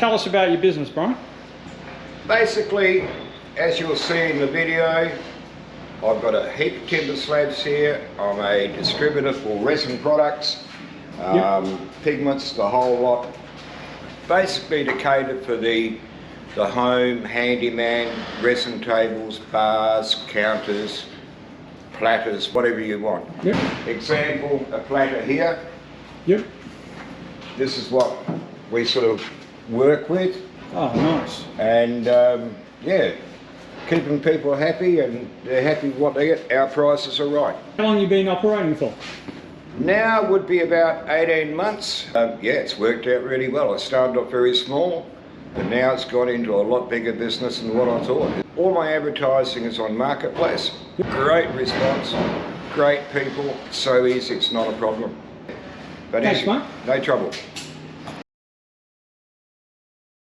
tell us about your business, Brian. Basically, as you'll see in the video, I've got a heap of timber slabs here. I'm a distributor for resin products, pigments, the whole lot. Basically to cater for the home handyman, resin tables, bars, counters, platters, whatever you want. Yep. Example, a platter here. Yep. This is what we sort of work with. Oh, nice. And yeah, keeping people happy, and they're happy with what they get. Our prices are right. How long have you been operating for? Now would be about 18 months. Yeah, it's worked out really well. I started off very small, but now it's got into a lot bigger business than what I thought. All my advertising is on Marketplace. Great response, great people, so easy, it's not a problem. But thanks, mate. No trouble.